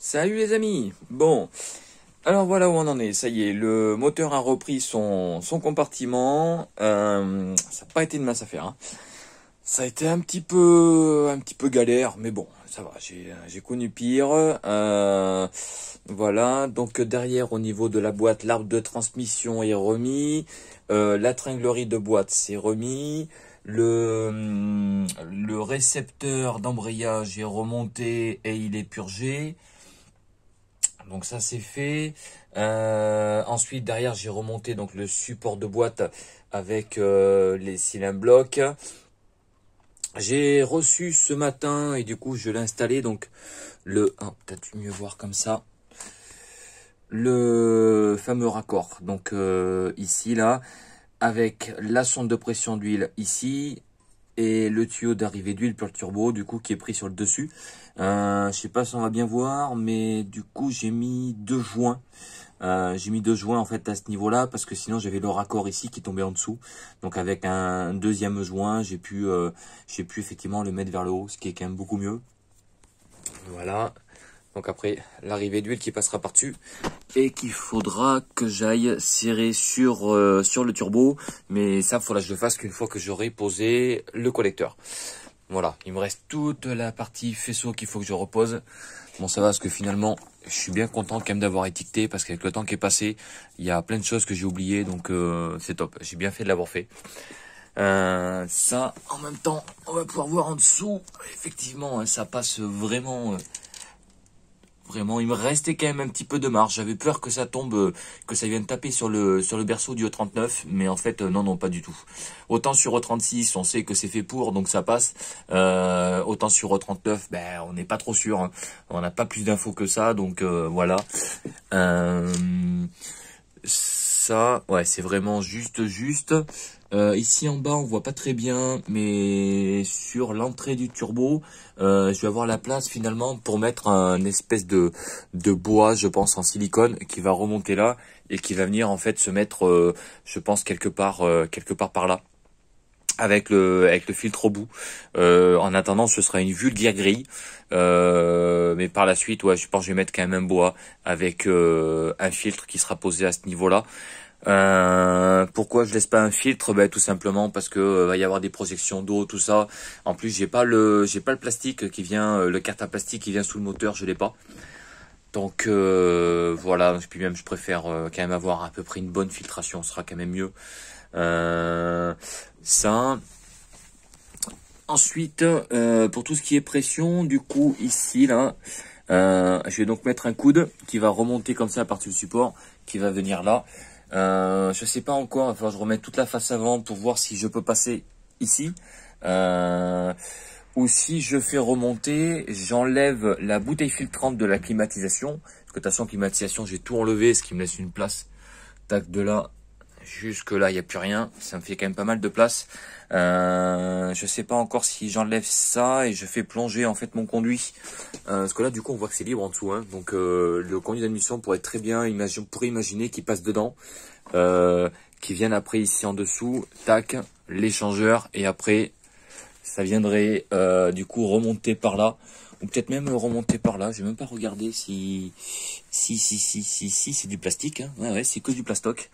Salut les amis. Bon, alors voilà où on en est. Ça y est, le moteur a repris son compartiment. Ça n'a pas été une mince affaire, hein. Ça a été un petit peu galère, mais bon, ça va. J'ai connu pire. Voilà. Donc derrière, au niveau de la boîte, l'arbre de transmission est remis. La tringlerie de boîte c'est remis. Le récepteur d'embrayage est remonté et il est purgé. Donc ça c'est fait. Ensuite derrière j'ai remonté donc le support de boîte avec les cylindres blocs. J'ai reçu ce matin et du coup je l'ai installé donc peut-être mieux voir comme ça, le fameux raccord. Donc ici là avec la sonde de pression d'huile ici et le tuyau d'arrivée d'huile pour le turbo du coup qui est pris sur le dessus. Je sais pas si on va bien voir, mais du coup j'ai mis deux joints. J'ai mis deux joints en fait à ce niveau-là parce que sinon j'avais le raccord ici qui tombait en dessous. Donc avec un deuxième joint, j'ai pu effectivement le mettre vers le haut, ce qui est quand même beaucoup mieux. Voilà. Donc après l'arrivée d'huile qui passera par-dessus et qu'il faudra que j'aille serrer sur le turbo. Mais ça, faudra que je le fasse qu'une fois que j'aurai posé le collecteur. Voilà, il me reste toute la partie faisceau qu'il faut que je repose. Bon, ça va parce que finalement, je suis bien content quand même d'avoir étiqueté parce qu'avec le temps qui est passé, il y a plein de choses que j'ai oubliées, donc c'est top. J'ai bien fait de l'avoir fait. Ça, en même temps, on va pouvoir voir en dessous. Effectivement, hein, ça passe vraiment. Vraiment, il me restait quand même un petit peu de marge. J'avais peur que ça tombe, que ça vienne taper sur le berceau du E39, mais en fait, non, pas du tout. Autant sur E36, on sait que c'est fait pour, donc ça passe. Autant sur E39, ben, on n'est pas trop sûr, hein. On n'a pas plus d'infos que ça, donc voilà. Euh, Ça, ouais, c'est vraiment juste. Ici en bas, on voit pas très bien, mais sur l'entrée du turbo, je vais avoir la place finalement pour mettre un espèce de bois, je pense, en silicone qui va remonter là et qui va venir en fait se mettre, je pense, quelque part par là. Avec le filtre au bout. En attendant, ce sera une vulgaire grille. Mais par la suite, ouais, je pense que je vais mettre quand même un bois avec un filtre qui sera posé à ce niveau-là. Pourquoi je laisse pas un filtre? Ben, tout simplement parce que va y avoir des projections d'eau, tout ça. En plus, j'ai pas le plastique qui vient, le carton plastique qui vient sous le moteur, je l'ai pas. Donc voilà. Puis même, je préfère quand même avoir à peu près une bonne filtration, ce sera quand même mieux. Ça. Ensuite, pour tout ce qui est pression, du coup, ici, là, je vais donc mettre un coude qui va remonter comme ça à partir du support, qui va venir là. Je sais pas encore, il va falloir que je remette toute la face avant pour voir si je peux passer ici. Ou si je fais remonter, j'enlève la bouteille filtrante de la climatisation. Parce que de toute façon, climatisation, j'ai tout enlevé, ce qui me laisse une place. Tac, de là jusque là, il n'y a plus rien. Ça me fait quand même pas mal de place. Je sais pas encore si j'enlève ça et je fais plonger en fait mon conduit. Parce que là, du coup, on voit que c'est libre en dessous, hein. Donc, le conduit d'admission pourrait très bien, on pourrait imaginer qu'il passe dedans, qu'il vienne après ici en dessous, tac, l'échangeur et après, ça viendrait du coup remonter par là. Ou peut-être même remonter par là. J'ai même pas regardé si c'est du plastique, hein. Ouais, c'est que du plastoc.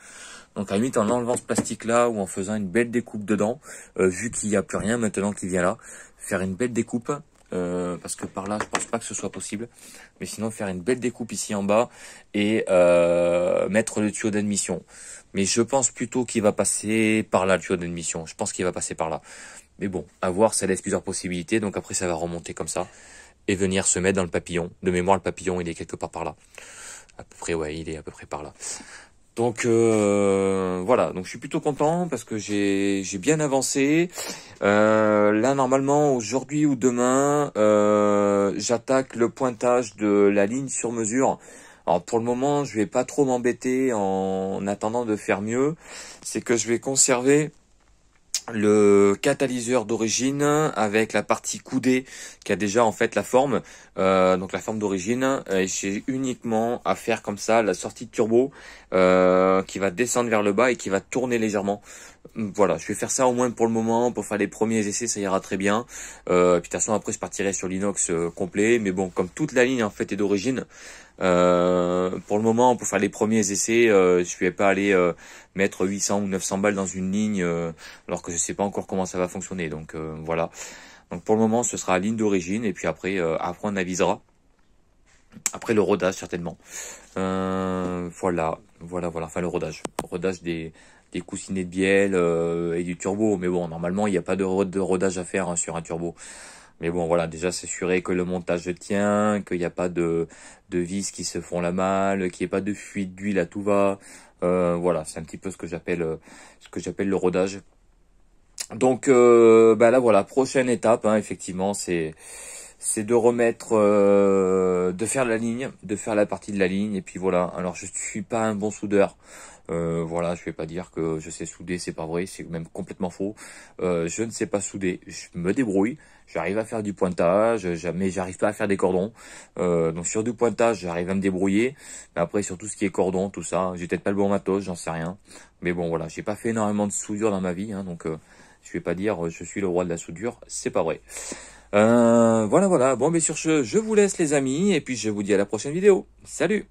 Donc à la limite en enlevant ce plastique là ou en faisant une belle découpe dedans, vu qu'il n'y a plus rien maintenant qu'il vient là, faire une belle découpe, parce que par là je pense pas que ce soit possible, mais sinon faire une belle découpe ici en bas et mettre le tuyau d'admission. Mais je pense plutôt qu'il va passer par là le tuyau d'admission, je pense qu'il va passer par là. Mais bon, à voir, ça laisse plusieurs possibilités, donc après ça va remonter comme ça et venir se mettre dans le papillon. De mémoire le papillon il est quelque part par là. À peu près, ouais, il est à peu près par là. Donc voilà, donc je suis plutôt content parce que j'ai bien avancé. Là normalement aujourd'hui ou demain, j'attaque le pointage de la ligne sur mesure. Alors pour le moment, je vais pas trop m'embêter en attendant de faire mieux. C'est que je vais conserver le catalyseur d'origine avec la partie coudée qui a déjà en fait la forme, donc la forme d'origine. J'ai uniquement à faire comme ça la sortie de turbo qui va descendre vers le bas et qui va tourner légèrement. Voilà, je vais faire ça au moins pour le moment, pour faire les premiers essais, ça ira très bien. Puis de toute façon après je partirai sur l'inox complet, mais bon, comme toute la ligne en fait est d'origine, pour le moment pour faire les premiers essais, je vais pas aller mettre 800 ou 900 balles dans une ligne alors que je sais pas encore comment ça va fonctionner. Donc voilà. Donc pour le moment ce sera la ligne d'origine et puis après on avisera. Après le rodage certainement. Voilà. Enfin le rodage des coussinets de bielle et du turbo. Mais bon, normalement il n'y a pas de rodage à faire hein, sur un turbo. Mais bon, voilà, déjà s'assurer que le montage tient, qu'il n'y a pas de vis qui se font la malle, qu'il n'y ait pas de fuite d'huile à tout va. Voilà, c'est un petit peu ce que j'appelle le rodage. Donc bah là voilà, prochaine étape, hein, effectivement, c'est de remettre, de faire la ligne, de faire la partie de la ligne, et puis voilà. Alors je suis pas un bon soudeur, voilà, je vais pas dire que je sais souder, c'est pas vrai, c'est même complètement faux. Je ne sais pas souder, je me débrouille, j'arrive à faire du pointage, mais j'arrive pas à faire des cordons. Donc sur du pointage, j'arrive à me débrouiller, mais après sur tout ce qui est cordon, tout ça, j'ai peut-être pas le bon matos, j'en sais rien. Mais bon voilà, j'ai pas fait énormément de soudure dans ma vie, hein, donc je vais pas dire je suis le roi de la soudure, c'est pas vrai. Voilà. Bon, mais sur ce, je vous laisse les amis, et puis je vous dis à la prochaine vidéo. Salut!